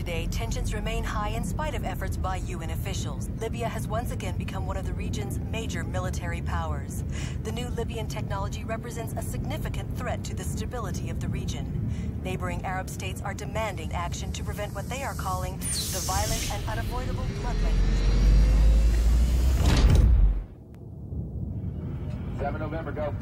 today, tensions remain high in spite of efforts by UN officials. Libya has once again become one of the region's major military powers. The new Libyan technology represents a significant threat to the stability of the region. Neighboring Arab states are demanding action to prevent what they are calling the violent and unavoidable bloodletting. 7 November, go.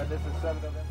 This is 7 November.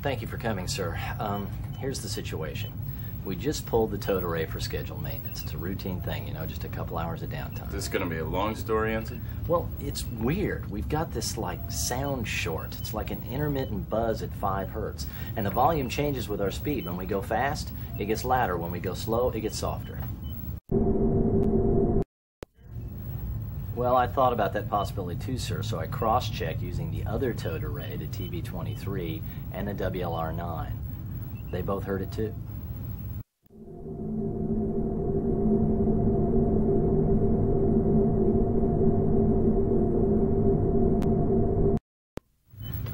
Thank you for coming, sir. Here's the situation. We just pulled the towed array for scheduled maintenance. It's a routine thing, you know, just a couple hours of downtime. Is this going to be a long story, Ensign? Well, it's weird. We've got this, like, sound short. It's like an intermittent buzz at 5 hertz. And the volume changes with our speed. When we go fast, it gets louder. When we go slow, it gets softer. Well, I thought about that possibility too, sir, so I cross-checked using the other towed array, the TB23, and the WLR9. They both heard it too.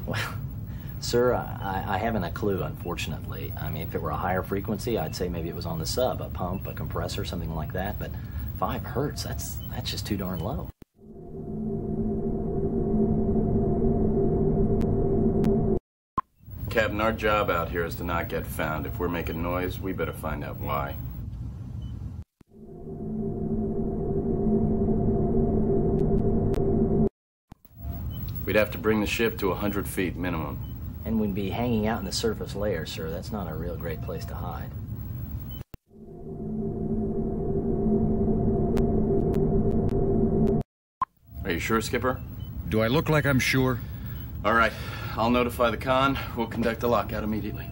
Well, sir, I haven't a clue, unfortunately. I mean, if it were a higher frequency, I'd say maybe it was on the sub, a pump, a compressor, something like that, but 5 hertz, that's just too darn low. Captain, our job out here is to not get found. If we're making noise, we better find out why. We'd have to bring the ship to 100 feet minimum. And we'd be hanging out in the surface layer, sir. That's not a real great place to hide. Are you sure, Skipper? Do I look like I'm sure? All right. I'll notify the con. We'll conduct a lockout immediately.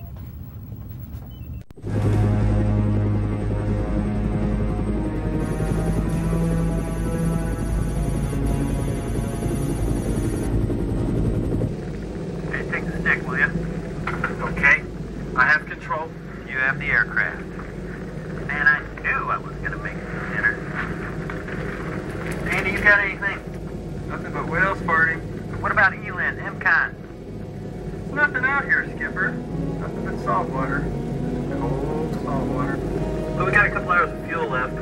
Hey, take the stick, will you? Okay. I have control. You have the aircraft. Man, I knew I was gonna make it to dinner. Andy, you got anything? Nothing but whales farting. What about Eland, MCON? Nothing out here, Skipper. Nothing but salt water. Cold salt water. Well, we got a couple hours of fuel left.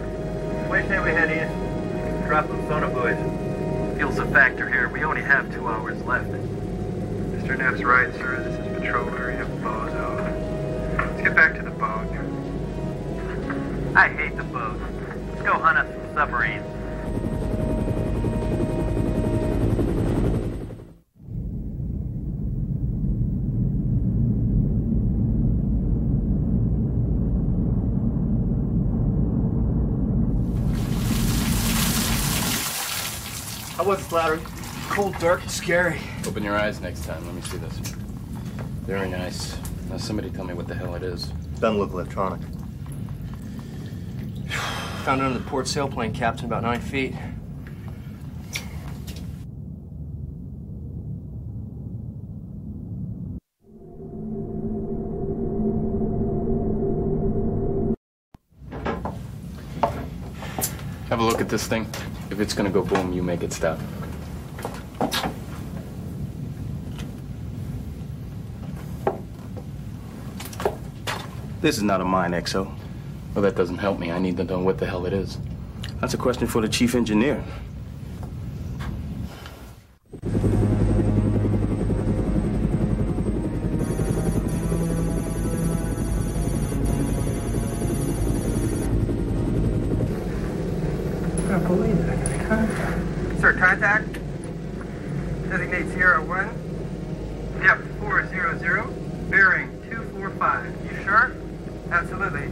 Why say we head east? Drop them sonobuoys. Fuel's a factor here. We only have 2 hours left. Mr. Neff's right, sir. This is patrol area Bozo. Let's get back to the boat. I hate the boat. Let's go hunt us some submarines. I wasn't flattering. Cold, dark, and scary. Open your eyes next time. Let me see this. Very nice. Now somebody tell me what the hell it is. Doesn't look electronic. Found it under the port sailplane, Captain, about 9 feet. Have a look at this thing. If it's gonna go boom, you make it stop. This is not a mine, XO. Well, that doesn't help me. I need to know what the hell it is. That's a question for the chief engineer. I believe it. I got a contact. Sir, contact. Designate Sierra 1. Yep, 400. Bearing 245. You sure? Absolutely.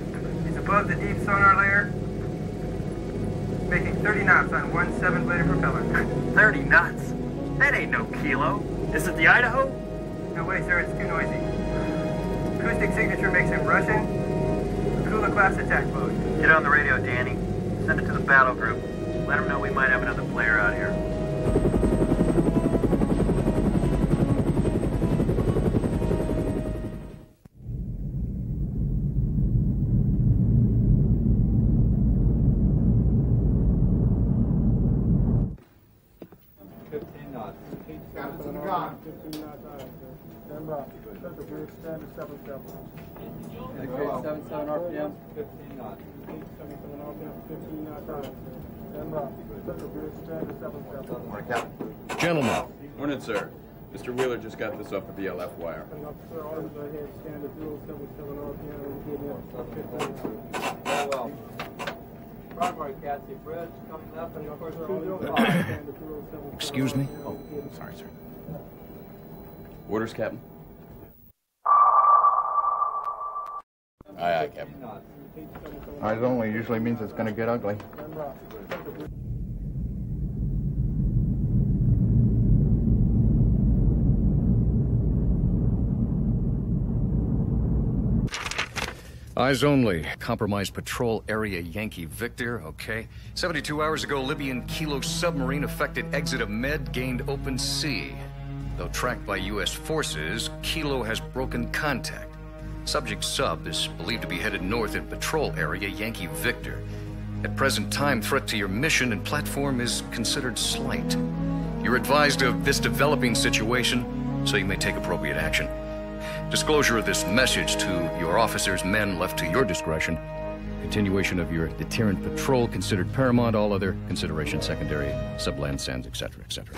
He's above the deep sonar layer. Making 30 knots on 1 7-bladed propeller. 30 knots? That ain't no kilo. Is it the Idaho? No way, sir. It's too noisy. Acoustic signature makes him Russian. Kula class attack mode. Get on the radio, Danny. Send it to the battle group. Let them know we might have another player out here. Gentlemen, Morning, sir. Mr. Wheeler just got this off of the LF wire. excuse me? Oh, sorry, sir. Orders, Captain? Aye, aye, Captain. Eyes only usually means it's gonna get ugly. Eyes only. Compromised patrol area Yankee Victor, okay. 72 hours ago, Libyan Kilo submarine affected exit of Med, gained open sea. Though tracked by U.S. forces, Kilo has broken contact. Subject sub is believed to be headed north in patrol area Yankee Victor. At present time, threat to your mission and platform is considered slight. You're advised of this developing situation, so you may take appropriate action. Disclosure of this message to your officers, men left to your discretion. Continuation of your deterrent patrol considered paramount, all other consideration secondary, subland sands, etc., etc.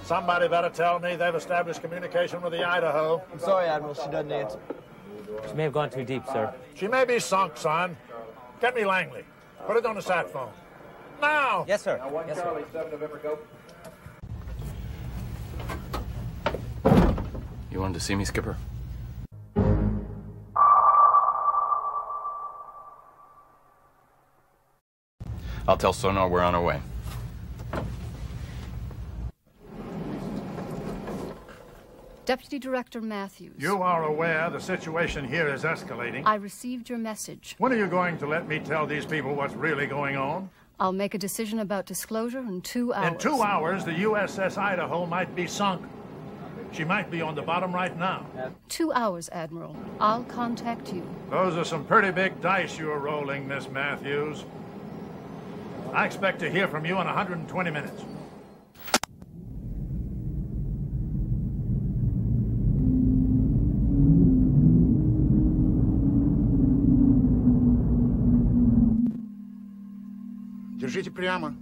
Somebody better tell me they've established communication with the Idaho. I'm sorry, Admiral. She doesn't answer. She may have gone too deep, sir. She may be sunk, son. Get me Langley. Put it on the sat phone. Now! Yes, sir. Now, 1 Yes, Charlie, sir. 7 November, go. You wanted to see me, Skipper? I'll tell Sonar we're on our way. Deputy Director Matthews. You are aware the situation here is escalating. I received your message. When are you going to let me tell these people what's really going on? I'll make a decision about disclosure in 2 hours. In 2 hours, the USS Idaho might be sunk. She might be on the bottom right now. 2 hours, Admiral. I'll contact you. Those are some pretty big dice you're rolling, Miss Matthews. I expect to hear from you in 120 minutes. Держите прямо.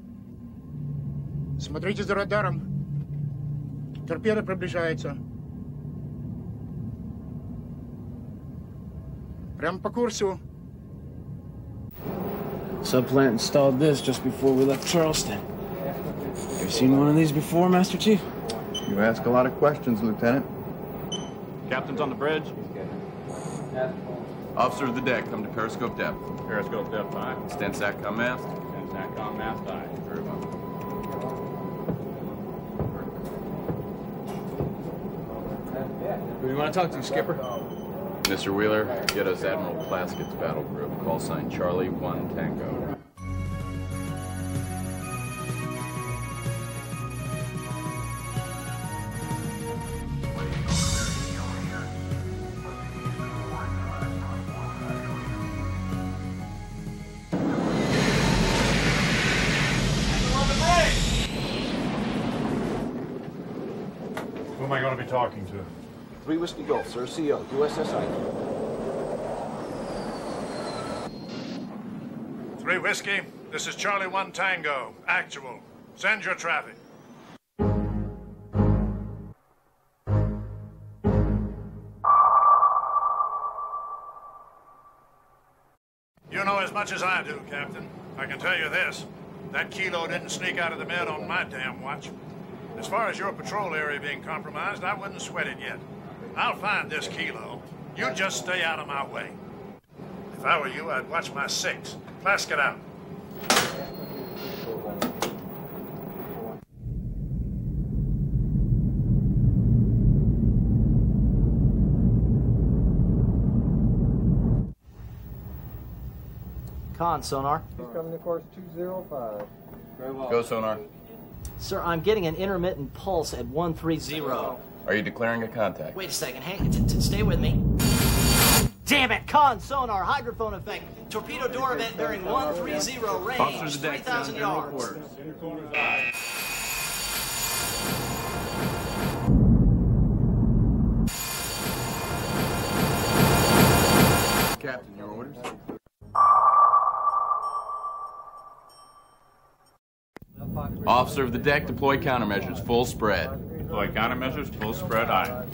Смотрите за радаром. Торпеда приближается. Прямо по курсу. Subplant installed this just before we left Charleston. You seen one of these before, Master Chief? You ask a lot of questions, Lieutenant. Captain's on the bridge. Officer of the deck, come to periscope depth. Periscope depth, aye. Stand SATCOM mast. And SATCOM mast, aye. Very well. Who do you want to talk to, Skipper? Mr. Wheeler, get us Admiral Plaskett's battle group. Call sign Charlie 1 Tango. Who am I going to be talking to? 3 Whiskey Golf, sir. CO, USSI. 3 Whiskey, this is Charlie 1 Tango. Actual. Send your traffic. You know as much as I do, Captain. I can tell you this. That kilo didn't sneak out of the Med on my damn watch. As far as your patrol area being compromised, I wouldn't sweat it yet. I'll find this kilo. You just stay out of my way. If I were you, I'd watch my 6. Plaskett out. Con, sonar. He's coming to course 205. Very well. Go, sonar. Sir, I'm getting an intermittent pulse at 130. Are you declaring a contact? Wait a second, hang, stay with me. Damn it! Con, sonar, hydrophone effect. Torpedo door event bearing 130 range. Officers of the deck, 3,000 yards. Captain, your orders? Officer of the deck, deploy countermeasures, full spread. Deploy countermeasures, full spread, aye.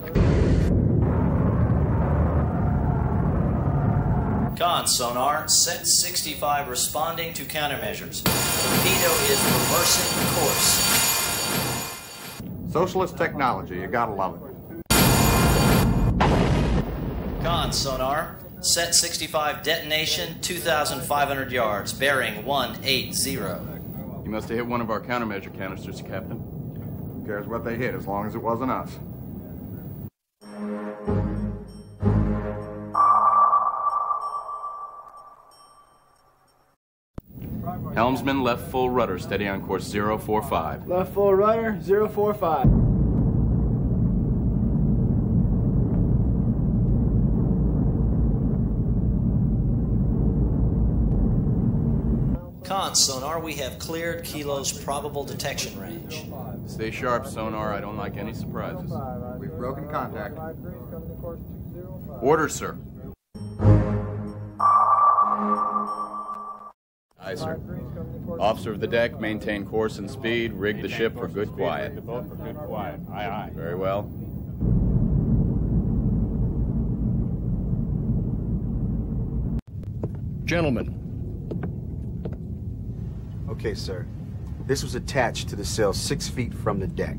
Con, sonar, set 65 responding to countermeasures. Torpedo is reversing course. Socialist technology, you gotta love it. Con, sonar, set 65 detonation, 2,500 yards, bearing 180. You must have hit one of our countermeasure canisters, Captain. Who cares what they hit as long as it wasn't us? Helmsman, left full rudder, steady on course 045. Left full rudder, 045. Con, sonar, we have cleared Kilo's probable detection range. Stay sharp, sonar. I don't like any surprises. We've broken contact. Orders, sir. Aye, sir. Officer of the deck, maintain course and speed. Rig the ship for good quiet. The boat for good quiet. Aye, aye. Very well. Gentlemen. Okay, sir. This was attached to the sail 6 feet from the deck.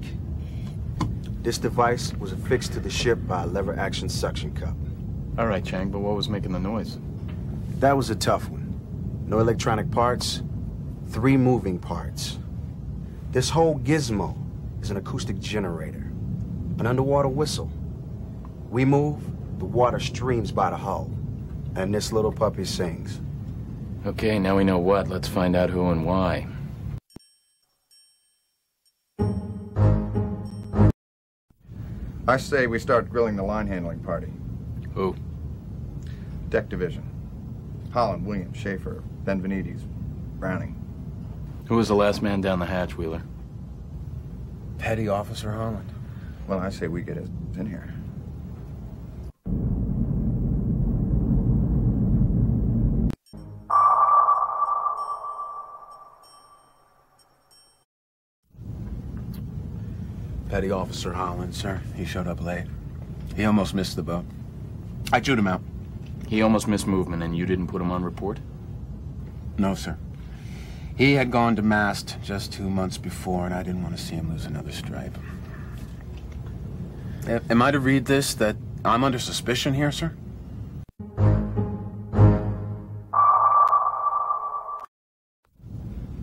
This device was affixed to the ship by a lever action suction cup. All right, Chang, but what was making the noise? That was a tough one. No electronic parts, 3 moving parts. This whole gizmo is an acoustic generator, an underwater whistle. We move, the water streams by the hull, and this little puppy sings. Okay, now we know what. Let's find out who and why. I say we start grilling the line handling party. Who? Deck division. Holland, Williams, Schaefer, Benvenides, Browning. Who was the last man down the hatch, Wheeler? Petty Officer Holland. Well, I say we get it in here. Petty Officer Holland, sir. He showed up late. He almost missed the boat. I chewed him out. He almost missed movement, and you didn't put him on report? No, sir. He had gone to mast just 2 months before, and I didn't want to see him lose another stripe. Am I to read this that I'm under suspicion here, sir?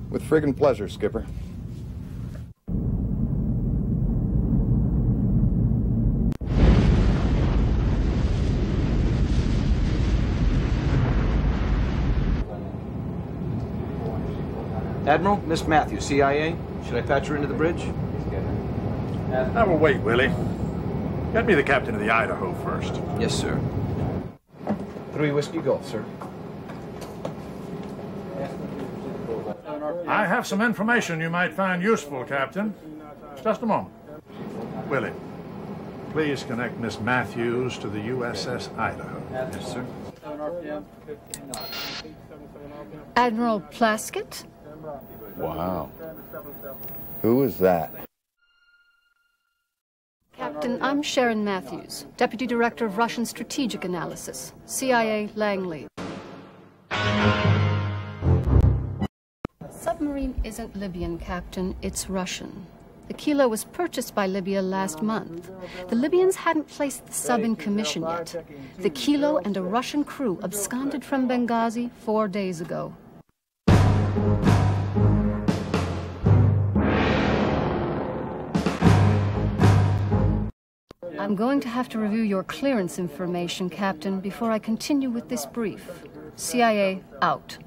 With friggin' pleasure, Skipper. Admiral, Miss Matthews, CIA. Should I patch her into the bridge? I will wait, Willie. Get me the captain of the Idaho first. Yes, sir. 3 Whiskey Golf, sir. I have some information you might find useful, Captain. Just a moment. Willie, please connect Miss Matthews to the USS Idaho. Yes, sir. Admiral Plaskett? Wow. Who is that? Captain, I'm Sharon Matthews, Deputy Director of Russian Strategic Analysis, CIA Langley. Submarine isn't Libyan, Captain, it's Russian. The Kilo was purchased by Libya last month. The Libyans hadn't placed the sub in commission yet. The Kilo and a Russian crew absconded from Benghazi 4 days ago. I'm going to have to review your clearance information, Captain, before I continue with this brief. CIA, out.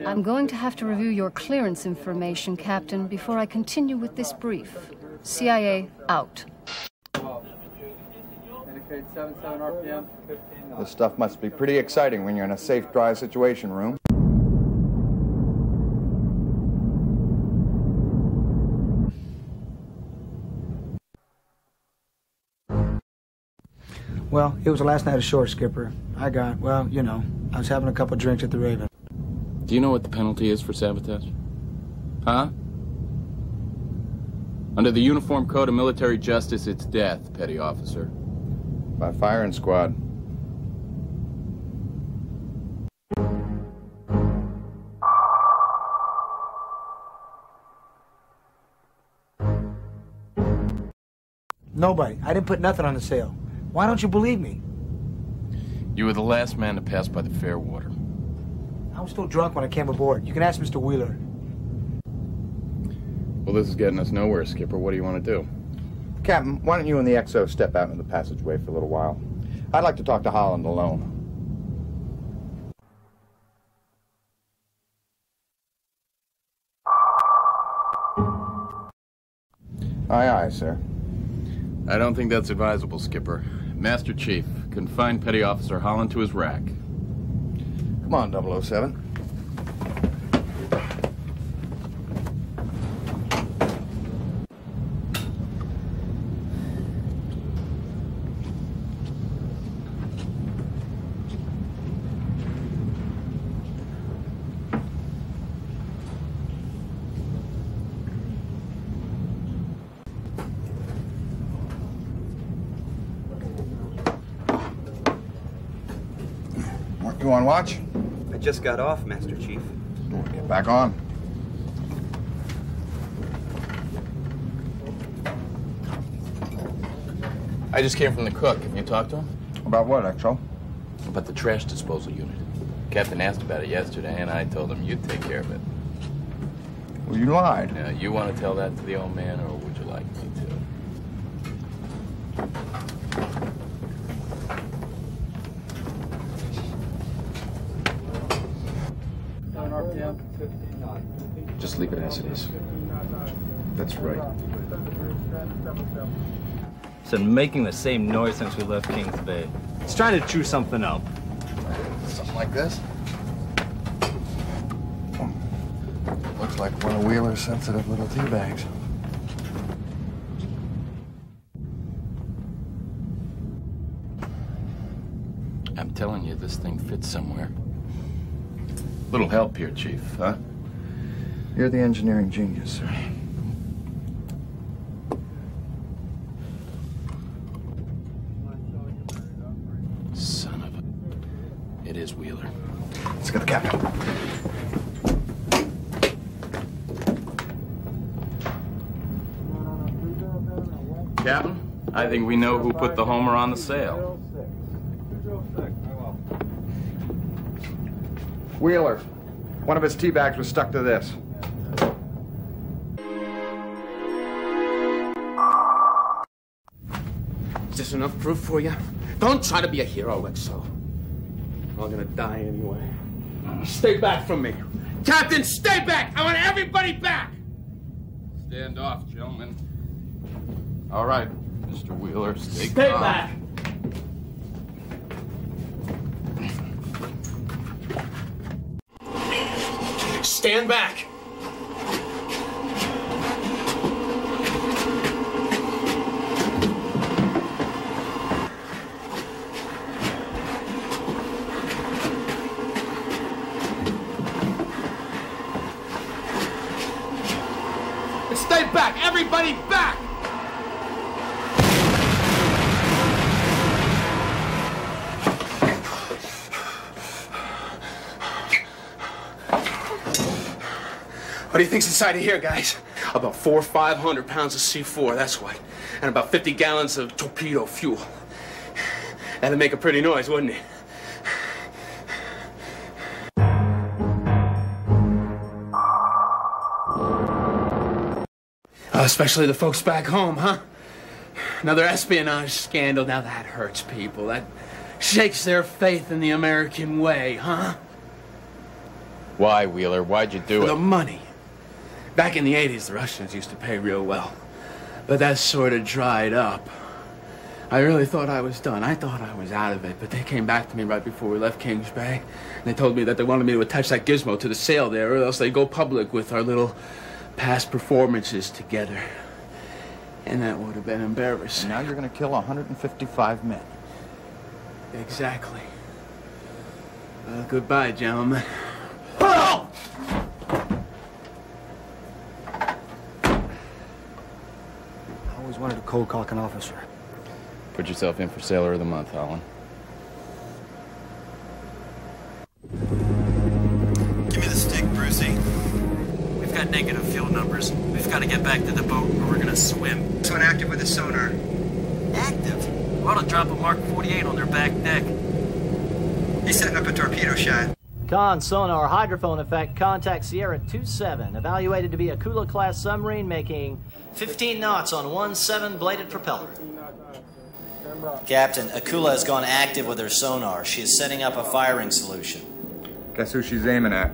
I'm going to have to review your clearance information, Captain, before I continue with this brief. CIA, out. This stuff must be pretty exciting when you're in a safe, dry situation room. Well, it was the last night ashore, Skipper. I was having a couple drinks at the Raven. Do you know what the penalty is for sabotage? Huh? Under the Uniform Code of Military Justice, it's death, Petty Officer. By firing squad. Nobody. I didn't put nothing on the sale. Why don't you believe me? You were the last man to pass by the Fairwater. I was still drunk when I came aboard. You can ask Mr. Wheeler. Well, this is getting us nowhere, Skipper. What do you want to do? Captain, why don't you and the XO step out into the passageway for a little while? I'd like to talk to Holland alone. Aye, aye, sir. I don't think that's advisable, Skipper. Master Chief, confine Petty Officer Holland to his rack. Come on, 007. You on watch? I just got off, Master Chief. Get back on. I just came from the cook. Have you talked to him? About what, XO? About the trash disposal unit. Captain asked about it yesterday, and I told him you'd take care of it. Well, you lied. Now, you want to tell that to the old man, or would you like me to? Just leave it as it is. That's right. It's been making the same noise since we left Kings Bay. It's trying to chew something up. Something like this? Looks like one of Wheeler's sensitive little tea bags. I'm telling you, this thing fits somewhere. Little help here, Chief, huh? You're the engineering genius, sir. Son of a... It is Wheeler. Let's get the captain. Captain, I think we know who put the Homer on the sale. Wheeler. One of his tea bags was stuck to this. Is this enough proof for you? Don't try to be a hero, XO. We're all gonna die anyway. Stay back from me. Captain, stay back! I want everybody back! Stand off, gentlemen. All right, Mr. Wheeler, stay calm. back. Stand back! Stay back! Everybody back! What do you think's inside of here, guys? About 400 or 500 pounds of C4, that's what. And about 50 gallons of torpedo fuel. That'd make a pretty noise, wouldn't it? Especially the folks back home, huh? Another espionage scandal. Now that hurts people. That shakes their faith in the American way, huh? Why, Wheeler? Why'd you do For it? the money. Back in the 80s, the Russians used to pay real well. But that sort of dried up. I really thought I was done. I thought I was out of it. But they came back to me right before we left Kings Bay. And they told me that they wanted me to attach that gizmo to the sail there, or else they'd go public with our little past performances together. And that would have been embarrassing. Now you're going to kill 155 men. Exactly. Well, goodbye, gentlemen. I always wanted to cold cock an officer. Put yourself in for Sailor of the Month, Holland. Give me the stick, Brucey. We've got negative fuel numbers. We've got to get back to the boat or we're gonna swim. So inactive with the sonar. Active? We ought to drop a Mark 48 on their back deck. He's setting up a torpedo shot. Con sonar hydrophone effect, contact Sierra 27, evaluated to be a Kula-class submarine making 15 knots on one 7-bladed propeller. Captain, Akula has gone active with her sonar. She is setting up a firing solution. Guess who she's aiming at?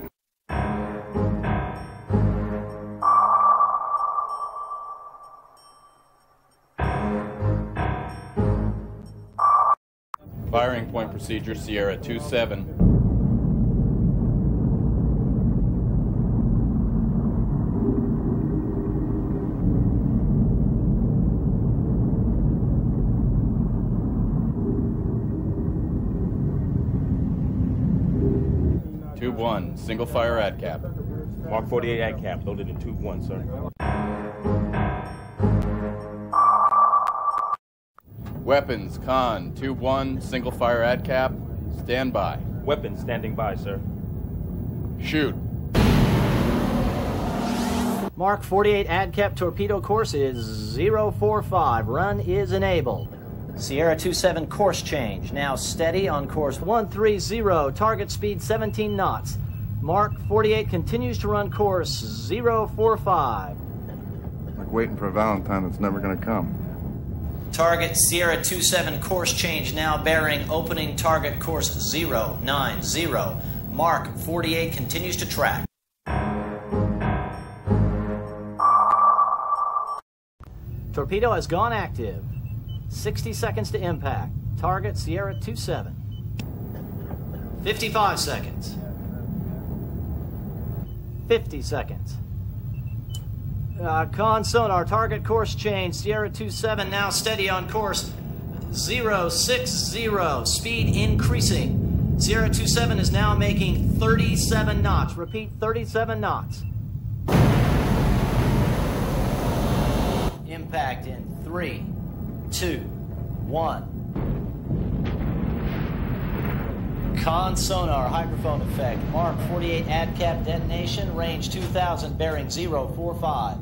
Firing point procedure, Sierra 27. Tube 1, single fire ad cap. Mark 48 ad cap, loaded in tube 1, sir. Weapons, Con, tube 1, single fire ad cap, stand by. Weapons standing by, sir. Shoot. Mark 48 ad cap torpedo course is 045. Run is enabled. Sierra 27 course change. Now steady on course 130. Target speed 17 knots. Mark 48 continues to run course 045. Like waiting for a Valentine that's never going to come. Target Sierra 27 course change. Now bearing opening target course 090. Mark 48 continues to track. Torpedo has gone active. 60 seconds to impact. Target Sierra 27. 55 seconds. 50 seconds. Con sonar, target course change. Sierra 27 now steady on course 060. Speed increasing. Sierra 27 is now making 37 knots. Repeat, 37 knots. Impact in 3, 2, 1. Con sonar hydrophone effect. Mark 48 ad cap detonation. Range 2000. Bearing 045.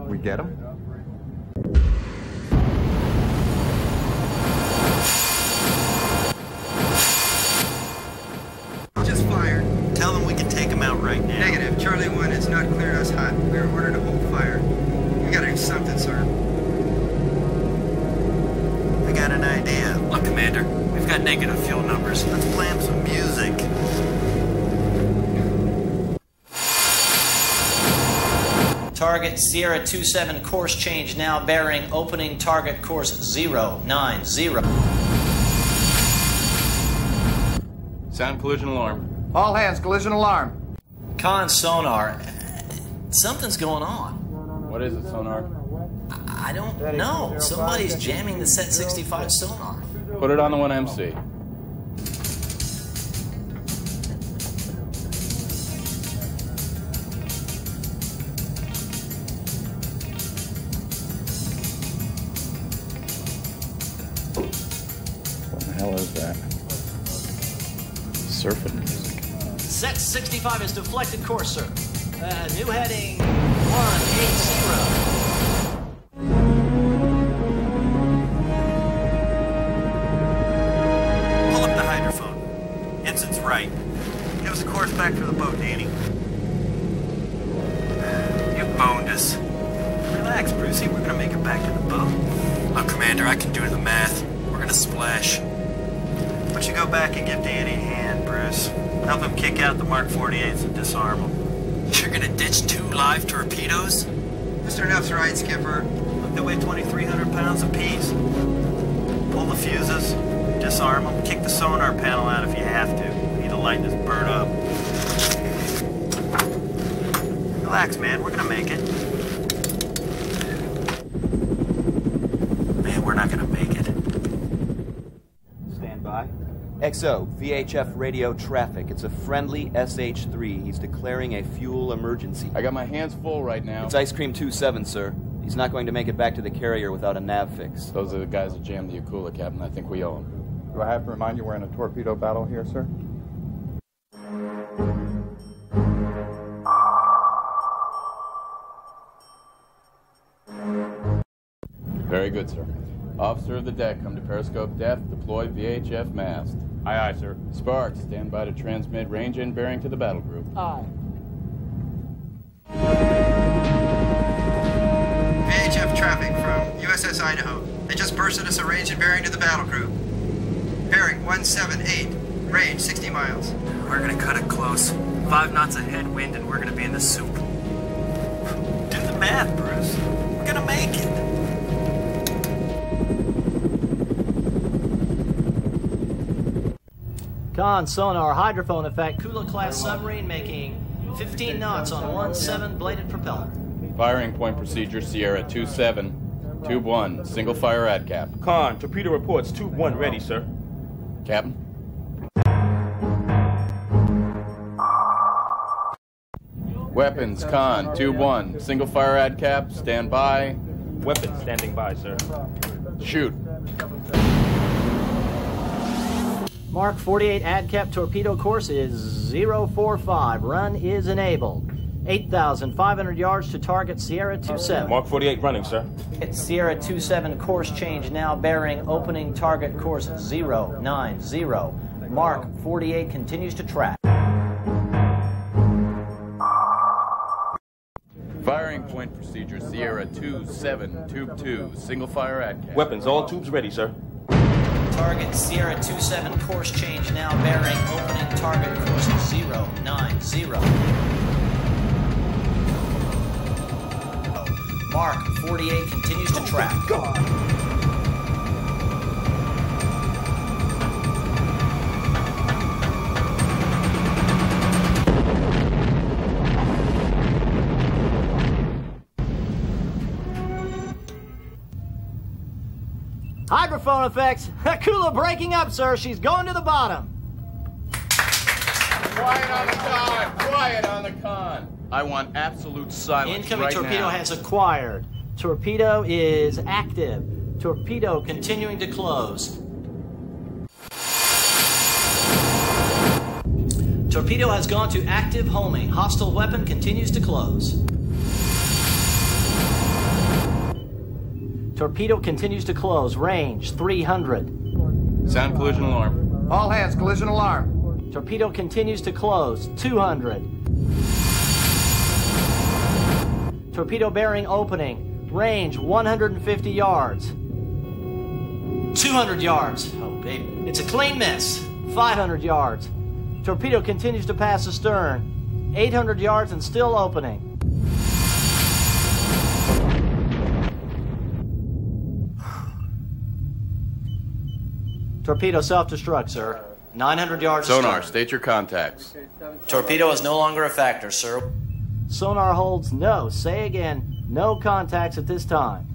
We get him? Just fired. Tell them we can take them out right now. Negative. Charlie 1 has not cleared us hot. We are ordered to hold fire. We gotta do something, sir. I got an idea. Look, Commander, we've got negative fuel numbers. Let's play him some music. Target Sierra 27 course change now bearing opening target course 090. Sound collision alarm. All hands, collision alarm. Con sonar. Something's going on. What is it, sonar? I don't know. Somebody's jamming the Set 65 sonar. Put it on the 1MC. What the hell is that? Surfing music. Set 65 is deflected course, sir. New heading 180. Pull up the hydrophone. Ensign's right. Give us a course back to the boat, Danny. You boned us. Relax, Brucey. We're gonna make it back to the boat. Look, Commander, I can do the math. We're gonna splash. Why don't you go back and give Danny a hand, Bruce? Help him kick out the Mark 48s and disarm them. You're gonna ditch 2 live torpedoes? Mr. Neff's right, Skipper. Look, they weigh 2,300 pounds apiece. Pull the fuses, disarm them, kick the sonar panel out if you have to. You need to lighten this bird up. Relax, man. We're gonna make it. Man, we're not gonna make it. Stand by. XO, VHF radio traffic. It's a friendly SH-3. He's declaring a fuel emergency. I got my hands full right now. It's Ice Cream 27, sir. He's not going to make it back to the carrier without a nav fix. Those are the guys that jammed the Akula, Captain. I think we owe them. Do I have to remind you we're in a torpedo battle here, sir? Very good, sir. Officer of the deck, come to periscope depth, deploy VHF mast. Aye, aye, sir. Sparks, stand by to transmit range and bearing to the battle group. Aye. VHF traffic from USS Idaho. They just bursted us a range and bearing to the battle group. Bearing 178, range 60 miles. We're gonna cut it close. 5 knots of headwind and we're gonna be in the soup. Do the math, Bruce. We're gonna make it. Con sonar hydrophone effect. Kula-class submarine making 15 knots on 1-7 bladed propeller. Firing point procedure, Sierra 27, Tube 1, single fire ad cap. Con, torpedo reports, Tube 1 ready, sir. Captain? Weapons, Con, Tube 1, single fire ad cap, stand by. Weapons standing by, sir. Shoot. Mark 48 ADCAP torpedo course is 045. Run is enabled. 8,500 yards to target Sierra 27. Mark 48 running, sir. It's Sierra 27 course change now bearing opening target course 090. Mark 48 continues to track. Firing point procedure, Sierra 27, Tube 2, single fire ad cap. Weapons, all tubes ready, sir. Target Sierra 27 course change now bearing opening target course 090. Mark 48 continues to track. Hydrophone effects. Akula breaking up, sir. She's going to the bottom. Quiet on the con! Quiet on the con! I want absolute silence. Incoming right torpedo now. has acquired. Torpedo is active. Torpedo continuing to close. Torpedo has gone to active homing. Hostile weapon continues to close. Torpedo continues to close. Range 300. Sound collision alarm. All hands, collision alarm. Torpedo continues to close. 200. Torpedo bearing opening. Range 150 yards. 200 yards. Oh, baby. It's a clean miss. 500 yards. Torpedo continues to pass astern. 800 yards and still opening. Torpedo self-destruct, sir. 900 yards Sonar, astern. state your contacts. Torpedo is no longer a factor, sir. Sonar holds no. Say again, no contacts at this time.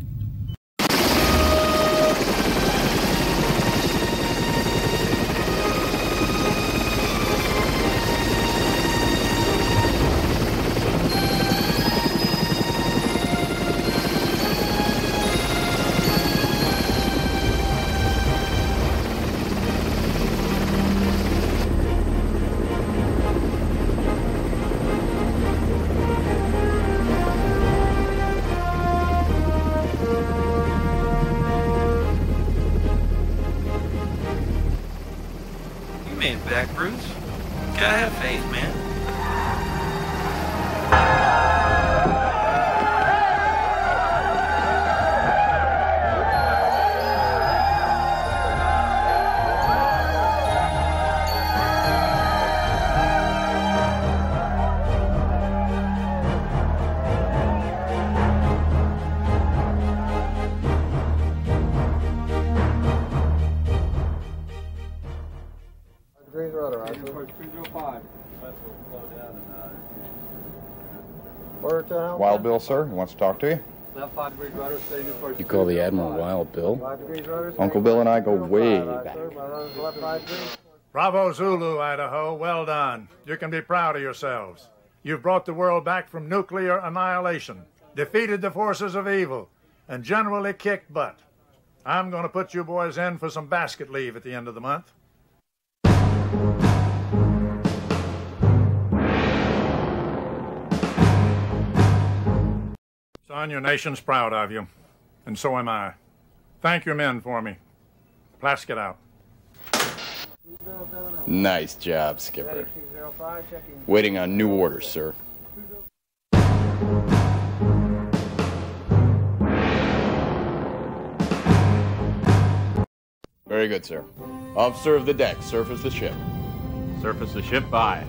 Back, Bruce. Gotta have faith, man. Wild Bill, sir, he wants to talk to you. You call the Admiral Wild Bill? Uncle Bill and I go way back. Bravo Zulu, Idaho. Well done. You can be proud of yourselves. You've brought the world back from nuclear annihilation, defeated the forces of evil, and generally kicked butt. I'm going to put you boys in for some basket leave at the end of the month. Son, your nation's proud of you, and so am I. Thank your men for me. Plask it out. Nice job, Skipper. Waiting on new orders, sir. Very good, sir. Officer of the deck, surface the ship. Surface the ship by.